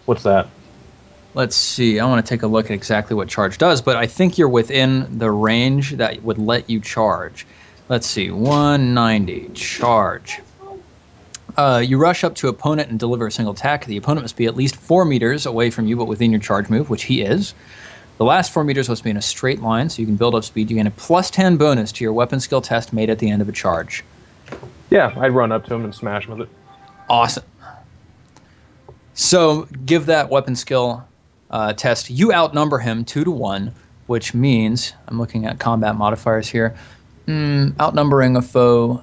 What's that? Let's see. I want to take a look at exactly what charge does, but I think you're within the range that would let you charge. Let's see. 190 charge. You rush up to opponent and deliver a single attack. The opponent must be at least 4 meters away from you, but within your charge move, which he is. The last 4 meters must be in a straight line, so you can build up speed. You gain a +10 bonus to your weapon skill test made at the end of a charge. Yeah, I'd run up to him and smash him with it. Awesome. So give that weapon skill test. You outnumber him 2-1, which means, I'm looking at combat modifiers here, outnumbering a foe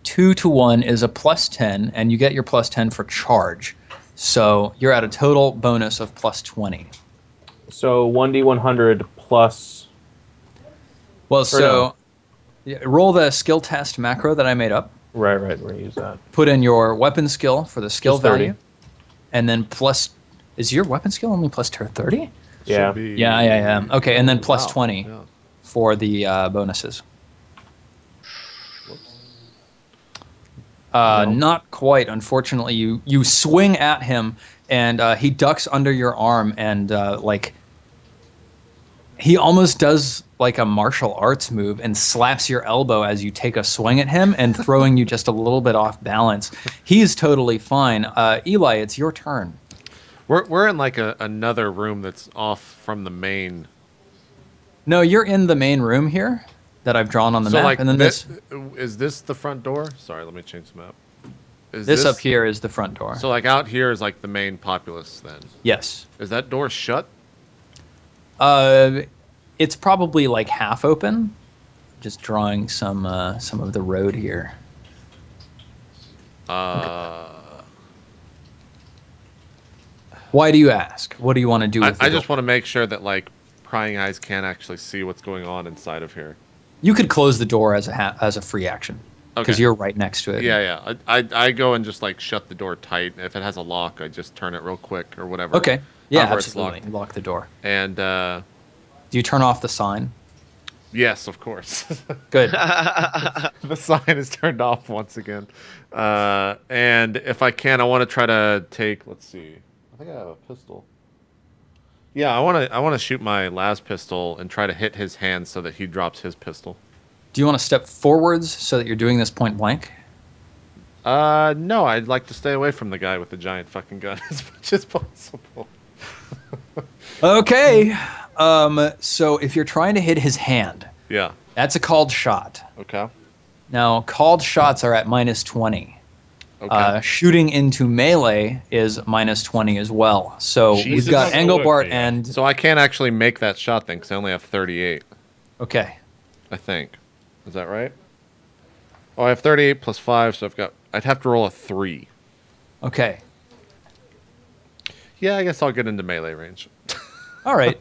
2-1 is a +10, and you get your +10 for charge. So you're at a total bonus of +20. So 1d100 plus... Well, so roll the skill test macro that I made up. Right, we're going to use that. Put in your weapon skill for the skill Just 30. value. And then plus... Is your weapon skill only plus 30? Yeah. Yeah. Okay, and then plus Wow. 20 Yeah. for the bonuses. Not quite, unfortunately. You swing at him, and he ducks under your arm, and he almost does like a martial arts move and slaps your elbow as you take a swing at him and throwing you just a little bit off balance. He's totally fine. Eli, it's your turn. We're in like another room that's off from the main. No, you're in the main room here that I've drawn on the map. Like And then is this the front door? Sorry, let me change the map. Is this up here is the front door. So like out here is like the main populace then. Yes. Is that door shut? It's probably like half open. Just drawing some of the road here. Why do you ask? What do you want to do with the I door? just want to make sure that like prying eyes can't actually see what's going on inside of here. You could close the door as a free action. Because Okay. you're right next to it. Yeah. I go and just like shut the door tight. If it has a lock, I just turn it real quick or whatever. Okay. Yeah, However it's absolutely. locked. Lock the door. And Do you turn off the sign? yes, of course. Good. The sign is turned off once again. And if I can, I want to try to take. Let's see. I think I have a pistol. Yeah, I want to shoot my las pistol and try to hit his hand so that he drops his pistol. Do you want to step forwards so that you're doing this point blank? No, I'd like to stay away from the guy with the giant fucking gun as much as possible. Okay. So if you're trying to hit his hand, Yeah. that's a called shot. Okay. Now, called shots are at -20. Okay. Shooting into melee is -20 as well. So Jesus. we've got That's not Engelbart okay. and... So I can't actually make that shot then because I only have 38. Okay. I think. Is that right? Oh, I have 38 plus 5, so I'd have to roll a 3. Okay. Yeah, I guess I'll get into melee range. All right.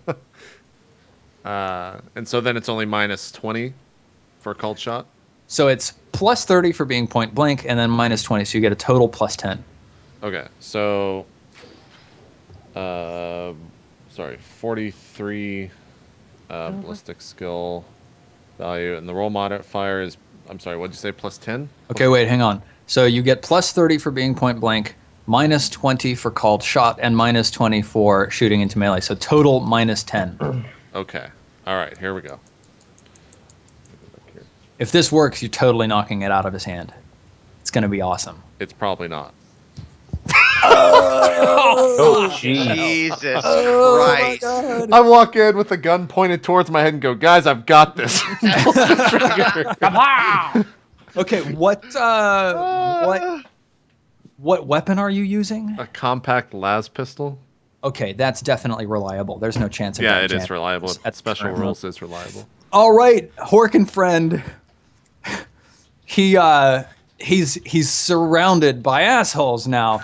And so then it's only -20 for a called shot? So it's +30 for being point blank, and then -20, so you get a total +10. Okay, so... sorry, 43 ballistic skill value, and the roll modifier is... I'm sorry, what'd you say, +10? Okay, wait, hang on. So you get +30 for being point blank, -20 for called shot, and -20 for shooting into melee. So total -10. Okay, alright, here we go. If this works, you're totally knocking it out of his hand. It's going to be awesome. It's probably not. Oh, jeez. Jesus Christ. I walk in with a gun pointed towards my head and go, guys, I've got this. Okay, what weapon are you using? A compact las pistol? Okay, that's definitely reliable. The's no chance of Yeah, that it is jamming. reliable. At Special current rules mode. is reliable. All right, Horkin friend. He's surrounded by assholes now.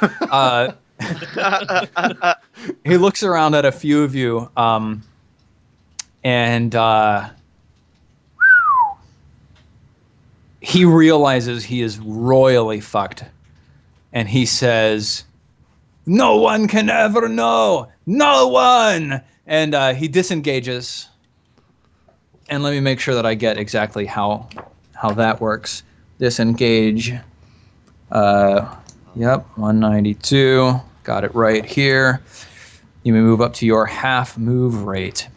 He looks around at a few of you, and he realizes he is royally fucked, and he says, "No one can ever know. No one." And he disengages. And let me make sure that I get exactly how that works. Disengage. Yep, 192. Got it right here. You may move up to your half move rate.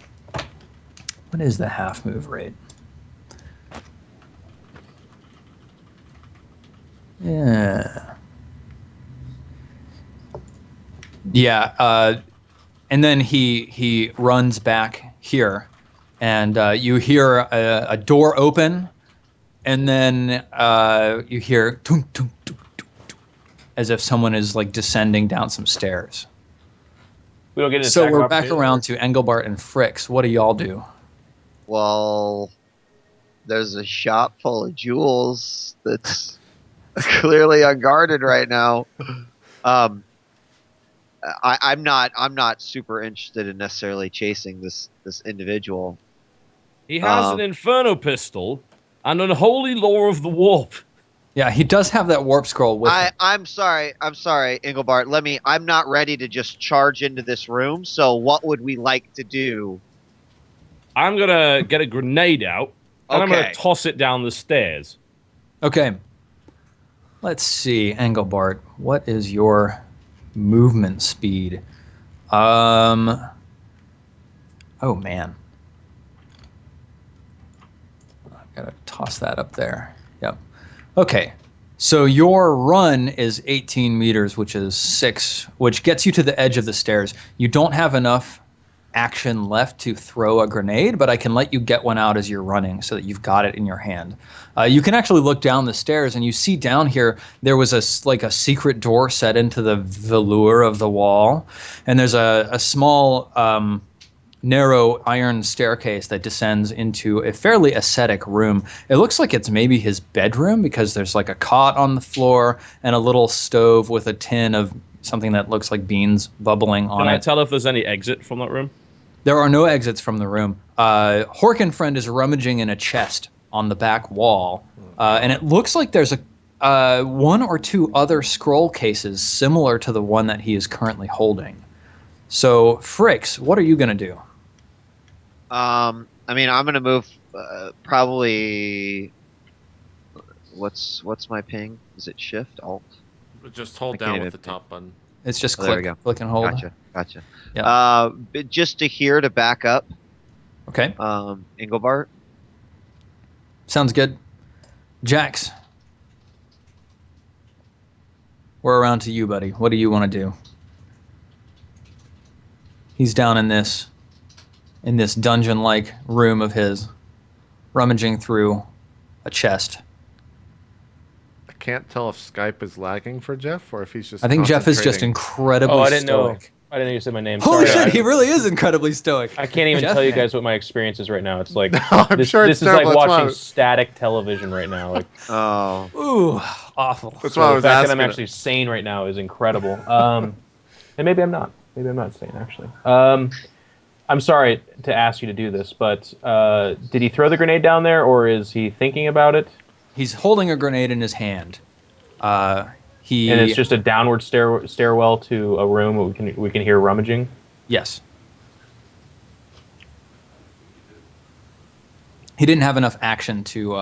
What is the half move rate? Yeah. Yeah, and then he runs back here, and you hear a door open, and then you hear tunk, tunk, tunk, tunk, tunk, as if someone is like descending down some stairs. We don't get an So attack we're of back opportunity? around to Engelbart and Fricks. What do y'all do? Well, there's a shop full of jewels that's clearly unguarded right now. I'm not super interested in necessarily chasing this individual. He has an Inferno pistol and an unholy law of the warp. Yeah, he does have that warp scroll with him. I'm sorry, Engelbart. I'm not ready to just charge into this room. So what would we like to do? I'm gonna get a grenade out and I'm gonna Okay. toss it down the stairs. Okay. Let's see, Engelbart. What is your movement speed? Oh man. I've got to toss that up there. Yep. Okay. So your run is 18 meters, which is 6, which gets you to the edge of the stairs. You don't have enough action left to throw a grenade, but I can let you get one out as you're running so that you've got it in your hand. You can actually look down the stairs and you see down here there was a secret door set into the velour of the wall, and there's a small narrow iron staircase that descends into a fairly ascetic room. It looks like it's maybe his bedroom because there's like a cot on the floor and a little stove with a tin of something that looks like beans bubbling on Can I it. tell if there's any exit from that room? There are no exits from the room. Horkenfriend is rummaging in a chest on the back wall, and it looks like there's a one or two other scroll cases similar to the one that he is currently holding. So, Fricks, what are you going to do? I'm gonna move probably. What's my ping? Is it Shift Alt? Just hold I can't down even with the think. top button. It's just Oh, there we click, go. click and hold. Gotcha. Yeah. But just to back up, Okay, Engelbart. sounds good. Jax, we're around to you, buddy. What do you want to do? He's down in this dungeon-like room of his, rummaging through a chest. I can't tell if Skype is lagging for Jeff or if he's just. I think Jeff is just concentrating. incredibly Oh, I didn't know. stoic. I didn't know you said my name. Holy Sorry, shit, he really is incredibly stoic. I can't even Jeff, tell you man. guys what my experience is right now. It's like I'm this, sure it's this is like terrible, that's why I watching was- static television right now. Like Oh, Ooh, awful. That's so why I the was fact that asking. I'm actually sane right now is incredible. And maybe I'm not. Maybe I'm not sane actually. I'm sorry to ask you to do this, but did he throw the grenade down there, or is he thinking about it? He's holding a grenade in his hand. And it's just a downward stairwell to a room where we can hear rummaging. Yes. He didn't have enough action to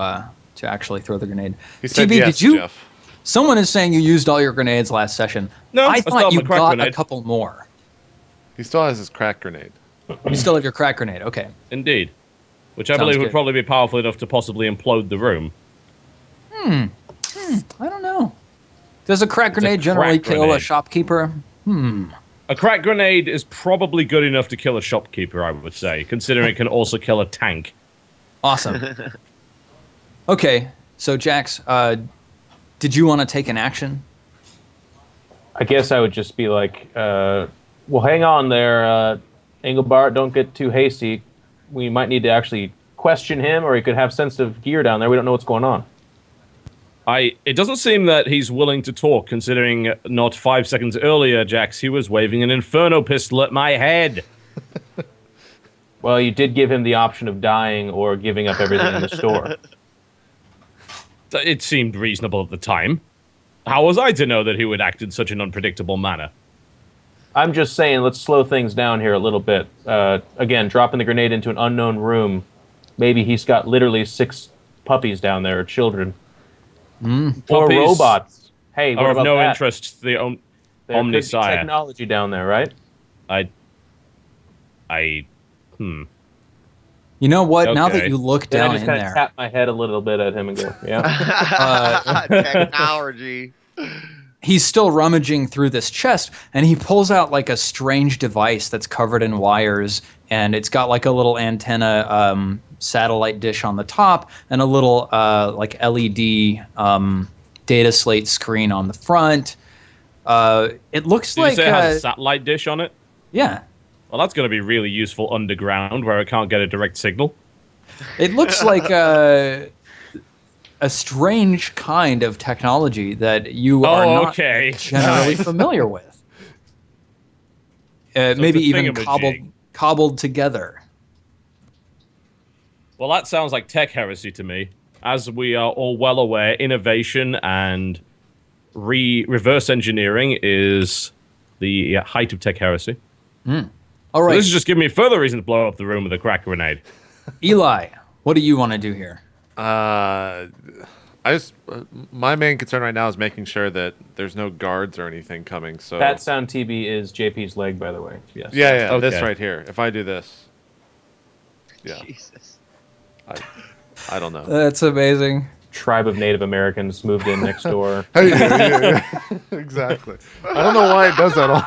actually throw the grenade. He said TB, yes, did you? Jeff. Someone is saying you used all your grenades last session. No, I I still thought have you my crack got a grenade. couple more. He still has his crack grenade. You still have your crack grenade. Okay. Indeed. Which I Sounds believe good. would probably be powerful enough to possibly implode the room. I don't know. Does a crack It's a grenade generally crack kill a grenade. shopkeeper? A crack grenade is probably good enough to kill a shopkeeper, I would say, considering it can also kill a tank. Awesome. Okay, so Jax, did you want to take an action? I guess I would just be like, well, hang on there, Engelbart. Don't get too hasty. We might need to actually question him, or he could have sensitive gear down there. We don't know what's going on. It doesn't seem that he's willing to talk, considering not 5 seconds earlier, Jax, he was waving an Inferno pistol at my head. Well, you did give him the option of dying or giving up everything in the store. It seemed reasonable at the time. How was I to know that he would act in such an unpredictable manner? I'm just saying, let's slow things down here a little bit. Again, dropping the grenade into an unknown room. Maybe he's got literally 6 puppies down there, or children. Or Puppies robots. Hey, what Are of about no that? interest. There could be Omnisire. technology down there, right? You know what? Now that Okay. you look Then I down just in kind of there, tap my head a little bit at him and go, yeah. Technology. he's still rummaging through this chest, and he pulls out like a strange device that's covered in wires, and it's got like a little antenna satellite dish on the top and a little like LED data slate screen on the front. It looks Did like you say it has a satellite dish on it? yeah. Well, that's going to be really useful underground where it can't get a direct signal. It looks like a strange kind of technology that you are not okay. generally Nice. familiar with. Maybe it's a even thingamajig. cobbled together. Well, that sounds like tech heresy to me. As we are all well aware, innovation and reverse engineering is the height of tech heresy. All So right, this is just giving me further reason to blow up the room with a crack grenade. Eli, what do you want to do here? My main concern right now is making sure that there's no guards or anything coming. So That sound TB is JP's leg, by the way. Yes. yeah, this Okay. right here. If I do this, yeah, Jesus. I don't know. That's amazing. Tribe of Native Americans moved in next door. Yeah, exactly. I don't know why it does that all.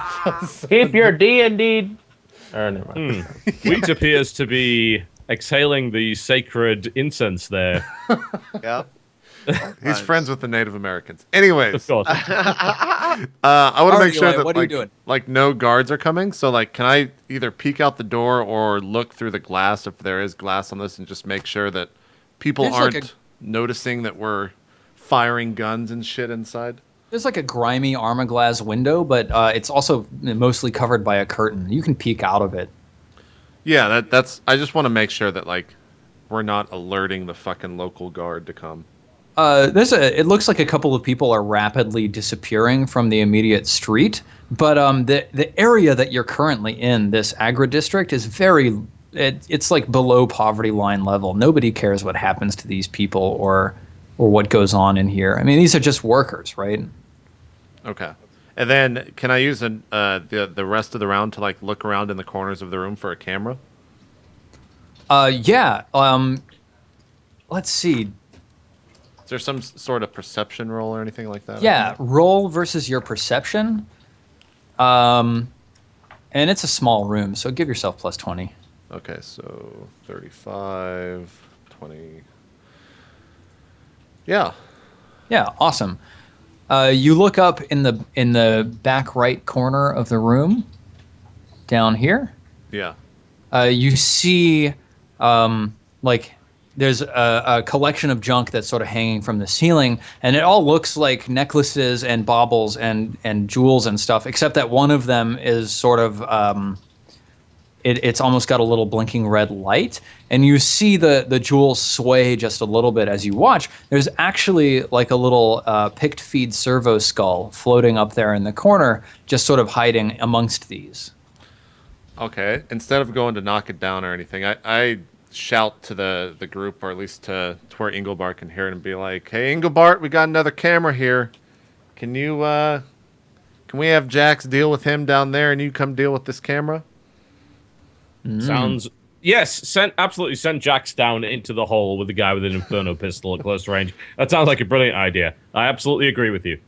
Keep your D&D. Never mind. Wheat appears to be exhaling the sacred incense there. Yep. He's friends with the Native Americans. Anyways, Of course. I want to Alright, make sure Eli, that what are you doing? like no guards are coming. So like, can I either peek out the door or look through the glass if there is glass on this, and just make sure that people There's like aren't noticing that we're firing guns and shit inside? There's like a grimy Armaglass window, but it's also mostly covered by a curtain. You can peek out of it. Yeah, that's. I just want to make sure that like we're not alerting the fucking local guard to come. It looks like a couple of people are rapidly disappearing from the immediate street, but the area that you're currently in, this agri district, is it's like below poverty line level. Nobody cares what happens to these people or what goes on in here. I mean, these are just workers, right? Okay. And then can I use the rest of the round to like look around in the corners of the room for a camera? Yeah. Let's see. Is there some sort of perception roll or anything like that? Yeah, roll versus your perception. And it's a small room, so give yourself plus 20. Okay, so 35, 20. Yeah. Yeah, awesome. You look up in the back right corner of the room, down here. Yeah. You see, like, there's a collection of junk that's sort of hanging from the ceiling, and it all looks like necklaces and baubles and jewels and stuff, except that one of them is sort of it's almost got a little blinking red light, and you see the jewels sway just a little bit as you watch. There's actually like a little picked feed servo skull floating up there in the corner, just sort of hiding amongst these. Okay. Instead of going to knock it down or anything, I shout to the group, or at least to where Engelbart can hear it, and be like, "Hey, Engelbart, we got another camera here. Can we have Jax deal with him down there, and you come deal with this camera?" Sounds... Yes, absolutely send Jax down into the hole with the guy with an Inferno pistol at close range. That sounds like a brilliant idea. I absolutely agree with you.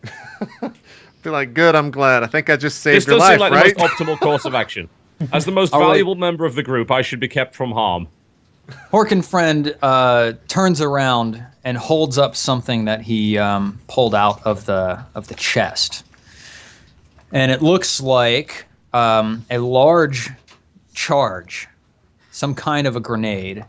Be like, "Good, I'm glad. I think I just saved This your does life, seem like right?" the most optimal course of action. As the most All right. valuable member of the group, I should be kept from harm. Horkenfriend turns around and holds up something that he pulled out of the chest, and it looks like a large charge, some kind of a grenade,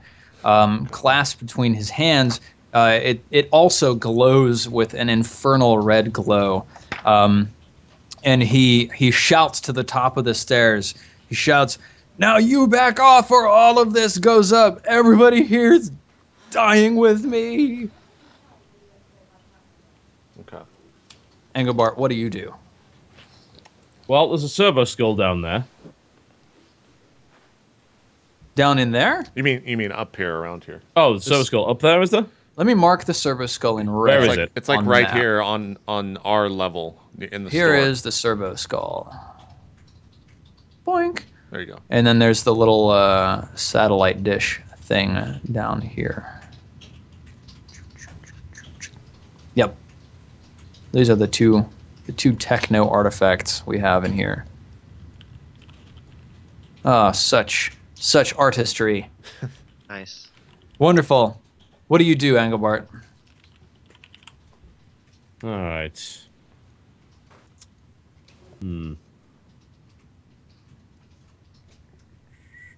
clasped between his hands. It also glows with an infernal red glow, and he shouts to the top of the stairs. He shouts, "Now you back off or all of this goes up. Everybody here's dying with me." Okay. Engelbart, what do you do? Well, there's a servo skull down there. Down in there? You mean up here, around here? Oh, the servo skull up there, is there? Let me mark the servo skull in red. Where is It's like, it? it's like on the right map. here on our level in the Here store. is the servo skull. Boink. There you go. And then there's the little satellite dish thing down here. Yep. These are the two techno artifacts we have in here. Ah, such artistry. Nice. Wonderful. What do you do, Engelbart? All right.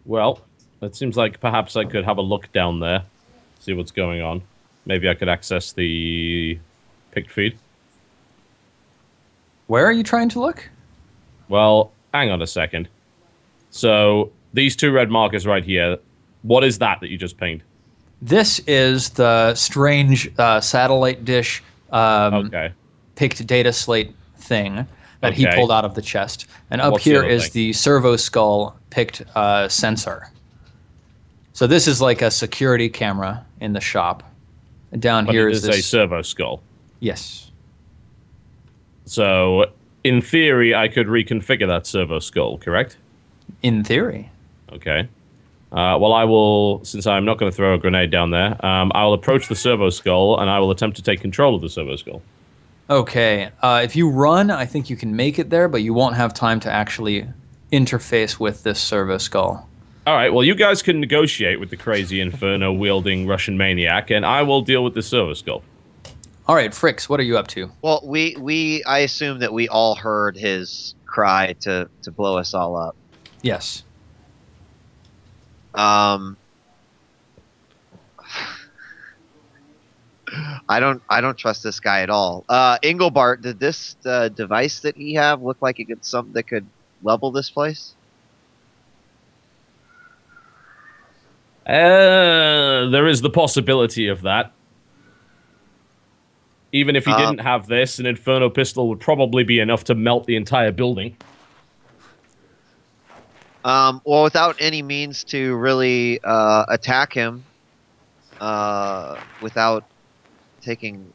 Well, it seems like perhaps I could have a look down there, see what's going on. Maybe I could access the picked feed. Where are you trying to look? Well, hang on a second. So, these two red markers right here, what is that you just pinged? This is the strange satellite dish Okay. picked data slate thing that he Okay. pulled out of the chest. And up What's the here other is thing? the servo skull picked sensor. So this is like a security camera in the shop. And down But here it is is a this. servo skull. Yes. So, in theory, I could reconfigure that servo skull, correct? In theory. Okay. Well, I will, since I'm not going to throw a grenade down there, I will approach the servo skull and I will attempt to take control of the servo skull. Okay. If you run, I think you can make it there, but you won't have time to actually interface with this servo skull. All right, well, you guys can negotiate with the crazy inferno-wielding Russian maniac, and I will deal with the servo skull. All right, Fricks, what are you up to? Well, I assume that we all heard his cry to blow us all up. Yes. I don't trust this guy at all. Engelbart, did this device that he have look like it could something that could level this place? There is the possibility of that. Even if he didn't have this, an Inferno pistol would probably be enough to melt the entire building. Well, without any means to really attack him, without taking,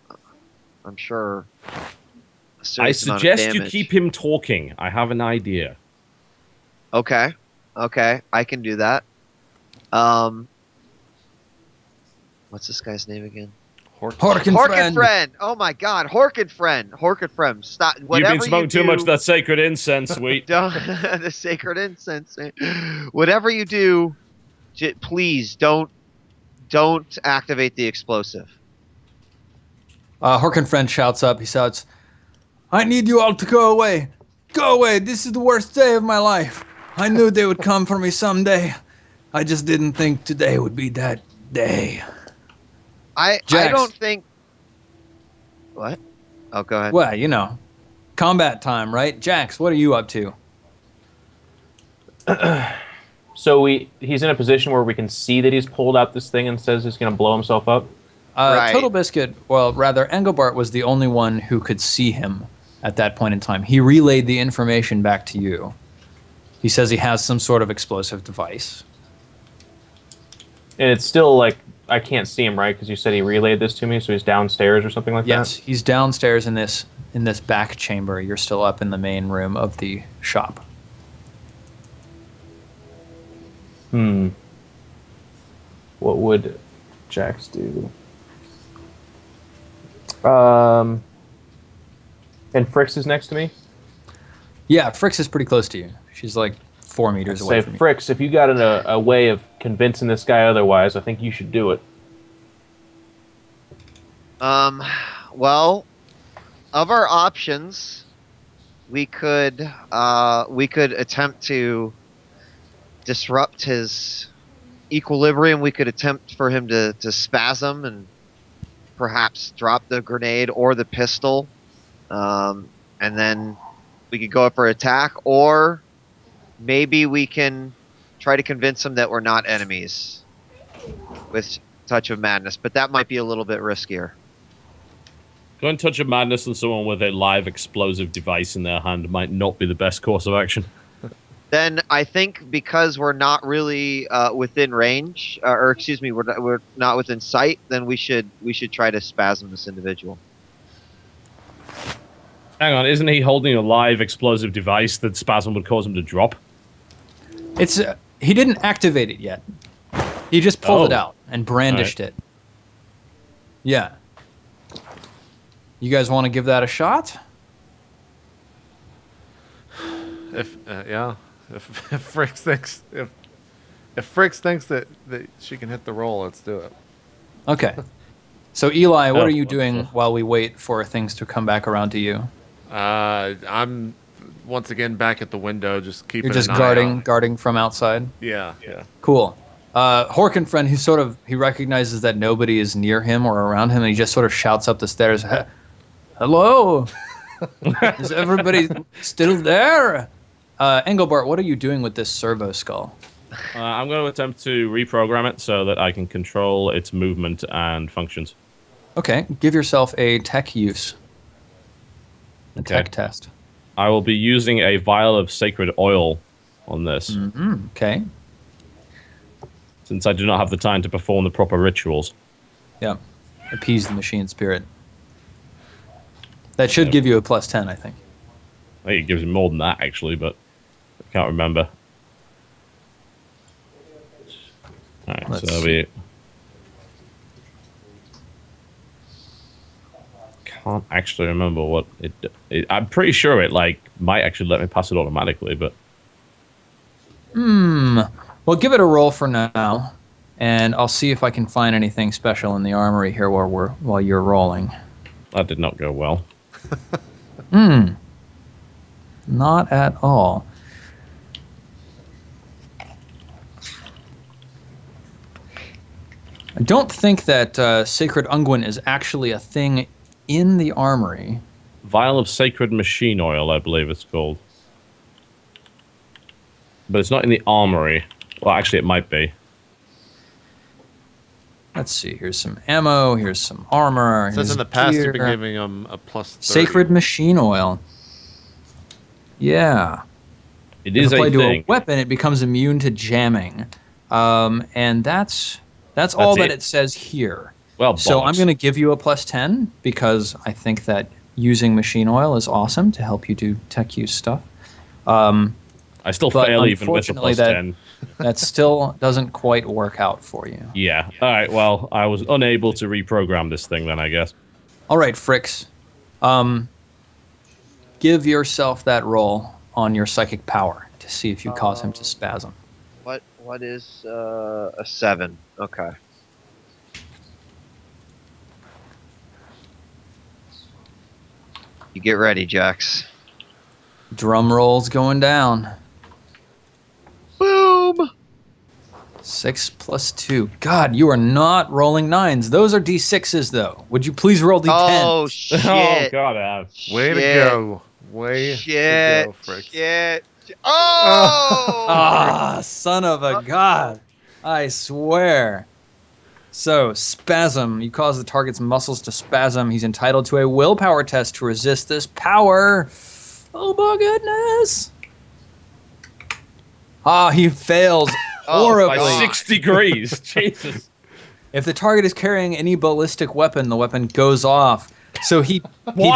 I'm sure, a I serious amount of suggest you damage. keep him talking. I have an idea. Okay, I can do that. What's this guy's name again? Horkenfriend. Oh my God, Horkenfriend. Stop. You've Whatever been smoking you too much do- of that sacred incense, sweet. Don't, the sacred incense. Whatever you do, please don't activate the explosive. Horkenfriend shouts up. He shouts, "I need you all to go away. Go away. This is the worst day of my life. I knew they would come for me someday. I just didn't think today would be that day." I Jax. don't think. What? Oh, go ahead. Well, you know, combat time, right? Jax, what are you up to? So he's in a position where we can see that he's pulled out this thing and says he's going to blow himself up. Right. TotalBiscuit, well, rather, Engelbart was the only one who could see him at that point in time. He relayed the information back to you. He says he has some sort of explosive device. And it's still like, I can't see him, right? Because you said he relayed this to me, so he's downstairs or something like Yes, that? he's downstairs in this back chamber. You're still up in the main room of the shop. What would Jax do? And Fricks is next to me? Yeah, Fricks is pretty close to you. She's like 4 meters away Say, from you. Fricks, if you got a way of convincing this guy otherwise, I think you should do it. Well, of our options, we could attempt to disrupt his equilibrium. We could attempt for him to spasm and perhaps drop the grenade or the pistol, and then we could go up for attack, or maybe we can try to convince him that we're not enemies with Touch of Madness, but that might be a little bit riskier. Going Touch of Madness on someone with a live explosive device in their hand might not be the best course of action. Then I think because we're not really within range, or excuse me, we're not within sight. Then we should try to spasm this individual. Hang on, isn't he holding a live explosive device that spasm would cause him to drop? It's he didn't activate it yet. He just pulled it out and brandished it. Yeah. You guys want to give that a shot? If Fricks thinks if Fricks thinks that she can hit the roll, let's do it. Okay. So Eli, what are you doing while we wait for things to come back around to you? I'm once again back at the window, just keeping. You're just an eye out. guarding from outside. Yeah. Cool. Horkenfriend, he recognizes that nobody is near him or around him, and he just sort of shouts up the stairs, "Hello, is everybody still there?" Engelbart, what are you doing with this servo skull? I'm going to attempt to reprogram it so that I can control its movement and functions. Okay, give yourself a tech use. A tech test. I will be using a vial of sacred oil on this. Mm-hmm. Okay. Since I do not have the time to perform the proper rituals. Yeah. Appease the machine spirit. That should give you a +10, I think. I think it gives me more than that, actually, but I can't remember. Alright, so that'll be... Can't actually remember what it... I'm pretty sure it, might actually let me pass it automatically, but... Well, give it a roll for now, and I'll see if I can find anything special in the armory here while you're rolling. That did not go well. Not at all. I don't think that Sacred Unguent is actually a thing in the armory. Vial of Sacred Machine Oil, I believe it's called. But it's not in the armory. Well, actually, it might be. Let's see. Here's some ammo. Here's some armor. Since Here's in the past gear. you've been giving them a +30. Sacred Machine Oil. Yeah. It is if a applied to thing. a weapon, it becomes immune to jamming. And that's all that it says here. Well, so I'm bollocks. going to give you a +10 because I think that using machine oil is awesome to help you do tech use stuff. I still but fail even with the unfortunately +10. That still doesn't quite work out for you. Yeah. All right. Well, I was unable to reprogram this thing then, I guess. All right, Fricks. Give yourself that roll on your psychic power to see if you cause him to spasm. What is a 7? Okay. You get ready, Jax. Drum rolls going down. Boom! 6 + 2. God, you are not rolling 9s. Those are D6s, though. Would you please roll D10s? Oh shit! Oh God, I have. Way to go. Way to go, Fricks. Shit! Oh! Ah, son of a god. I swear. So, spasm. You cause the target's muscles to spasm. He's entitled to a willpower test to resist this power. Oh my goodness. Ah, he fails horribly. By 6 degrees. Jesus. If the target is carrying any ballistic weapon, the weapon goes off. So he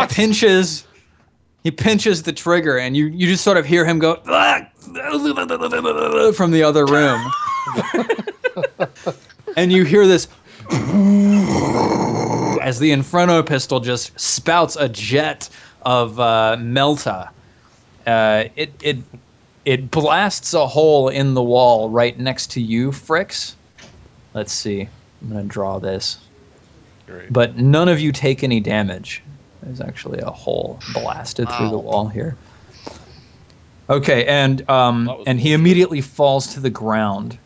pinches the trigger, and you just sort of hear him go from the other room. And you hear this as the Inferno pistol just spouts a jet of melta. It blasts a hole in the wall right next to you, Fricks. Let's see. I'm going to draw this. Great. But none of you take any damage. There's actually a hole blasted through the wall here. Okay, and he immediately falls to the ground.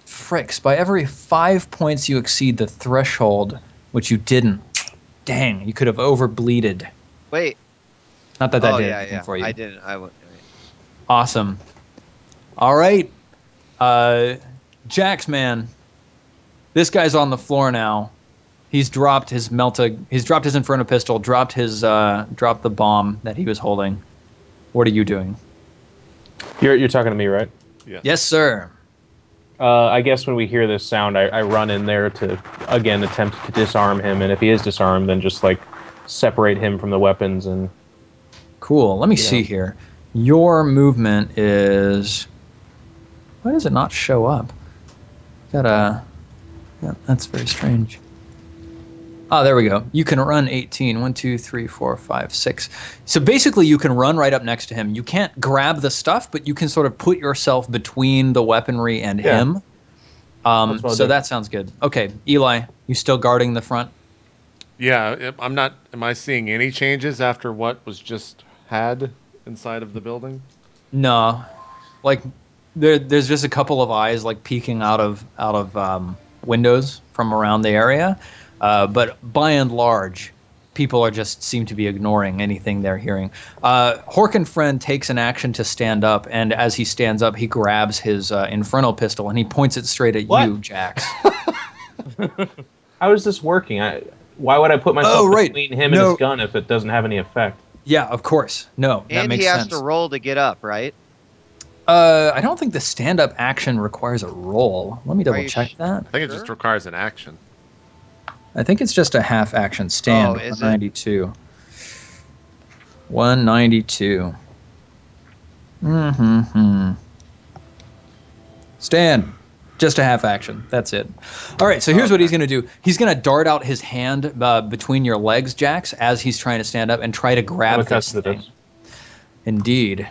Fricks, by every 5 points you exceed the threshold, which you didn't. Dang, you could have overbleeded. Wait. Not that did anything for you. I didn't. I went. Awesome. All right. Jax, man. This guy's on the floor now. He's dropped his Inferno pistol, dropped the bomb that he was holding. What are you doing? You're talking to me, right? Yes, sir. I guess when we hear this sound, I run in there to, again, attempt to disarm him. And if he is disarmed, then just, like, separate him from the weapons. And Cool. Let me see here. Your movement is... Why does it not show up? Yeah, that's very strange. Oh, there we go. You can run 18. 1, 2, 3, 4, 5, 6. So basically, you can run right up next to him. You can't grab the stuff, but you can sort of put yourself between the weaponry and him. So that sounds good. Okay, Eli, you still guarding the front? Yeah, I'm not. Am I seeing any changes after what was just had inside of the building? No, like there's just a couple of eyes like peeking out of windows from around the area. But by and large, people are just seem to be ignoring anything they're hearing. Horkenfriend takes an action to stand up, and as he stands up, he grabs his Inferno pistol and he points it straight at you, Jax. how is this working? Why would I put myself between him and his gun if it doesn't have any effect? Yeah, of course. No, that And makes he has sense. to roll to get up, right? I don't think the stand-up action requires a roll. Let me double check that. I think it just requires an action. I think it's just a half action stand. Oh, is it? 192. 192. Stand. Just a half action. That's it. All right, so here's what he's going to do. He's going to dart out his hand between your legs, Jax, as he's trying to stand up and try to grab this thing. Indeed.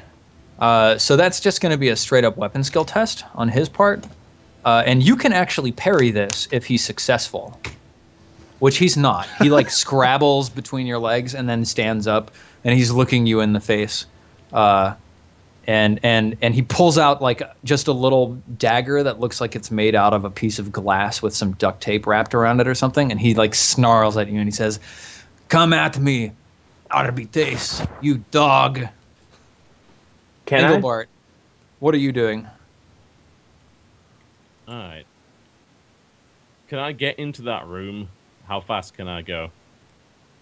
So that's just going to be a straight-up weapon skill test on his part. And you can actually parry this if he's successful. Which he's not. He like scrabbles between your legs and then stands up and he's looking you in the face. And he pulls out like just a little dagger that looks like it's made out of a piece of glass with some duct tape wrapped around it or something. And he like snarls at you and he says, "Come at me, Arbites, you dog." Can Engelbart, what are you doing? All right. Can I get into that room? How fast can I go?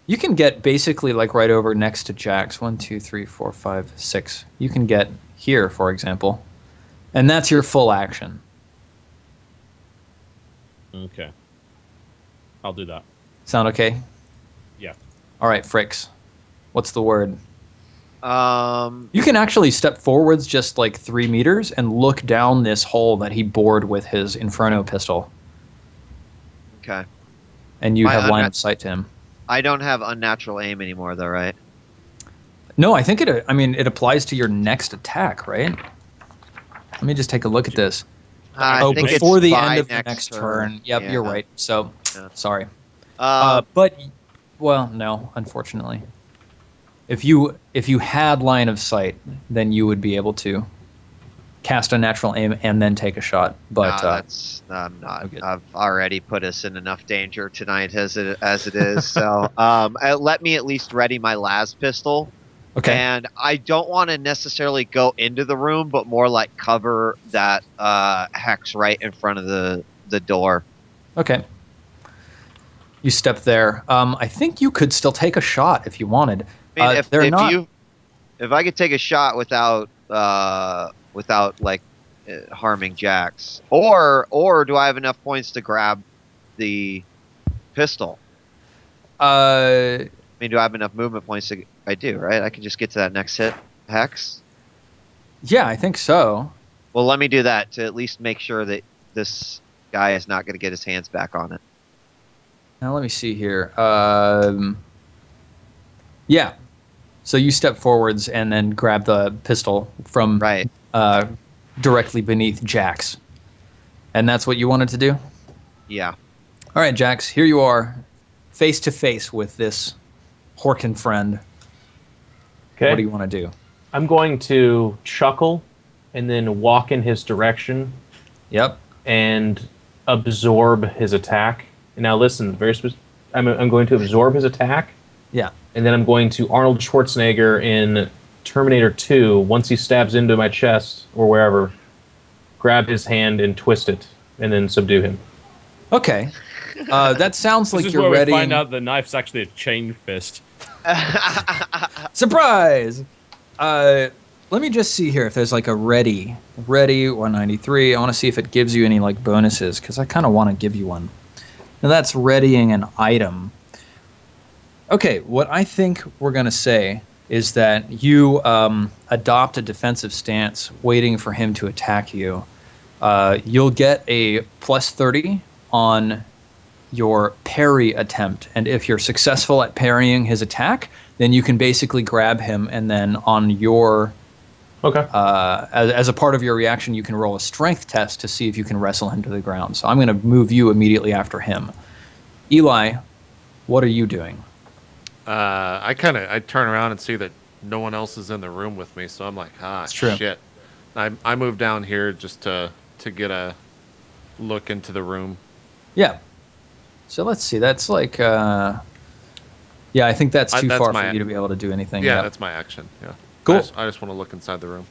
You can get basically like right over next to Jax. 1, 2, 3, 4, 5, 6. You can get here, for example. And that's your full action. Okay. I'll do that. Sound okay? Yeah. All right, Fricks. What's the word? Um, You can actually step forwards just like 3 meters and look down this hole that he bored with his Inferno pistol. okay. And you have line of sight to him. I don't have unnatural aim anymore, though, right? No, I think it applies to your next attack, right? Let me just take a look at this. I think before it's the by end of the next turn. Yep, Yeah. you're right. So, Yeah. sorry. But, well, no, unfortunately. If you had line of sight, then you would be able to cast a natural aim and then take a shot. But I'm not. okay. I've already put us in enough danger tonight as it is. So let me at least ready my las pistol. okay. And I don't want to necessarily go into the room, but more like cover that hex right in front of the door. Okay. You step there. I think you could still take a shot if you wanted. I mean, if I could take a shot without like harming Jax, or do I have enough points to grab the pistol? I mean, do I have enough movement points to? I do, right? I can just get to that next hex. Yeah, I think so. Well, let me do that to at least make sure that this guy is not going to get his hands back on it. Now let me see here. Yeah. So you step forwards and then grab the pistol from Right. Directly beneath Jax. And that's what you wanted to do? Yeah. All right, Jax, here you are, face to face with this Horkin friend. Okay. What do you want to do? I'm going to chuckle and then walk in his direction Yep. and absorb his attack. And now listen, I'm going to absorb his attack. Yeah. And then I'm going to Arnold Schwarzenegger in Terminator 2, once he stabs into my chest or wherever, grab his hand and twist it, and then subdue him. Okay. That sounds like This is you're where ready. we find out the knife's actually a chain fist. Surprise! Let me just see here if there's like a ready 193. I want to see if it gives you any like bonuses because I kind of want to give you one. Now that's readying an item. Okay, what I think we're going to say is that you adopt a defensive stance waiting for him to attack you. You'll get a plus 30 on your parry attempt, and if you're successful at parrying his attack, then you can basically grab him, and then on your as a part of your reaction, you can roll a strength test to see if you can wrestle him to the ground. So I'm going to move you immediately after him. Eli, what are you doing? I turn around and see that no one else is in the room with me, so I'm like, shit. I moved down here just to get a look into the room. Yeah. So let's see. That's like, I think that's too far for you to be able to do anything. Yeah, that's my action. Yeah. Cool. I just want to look inside the room.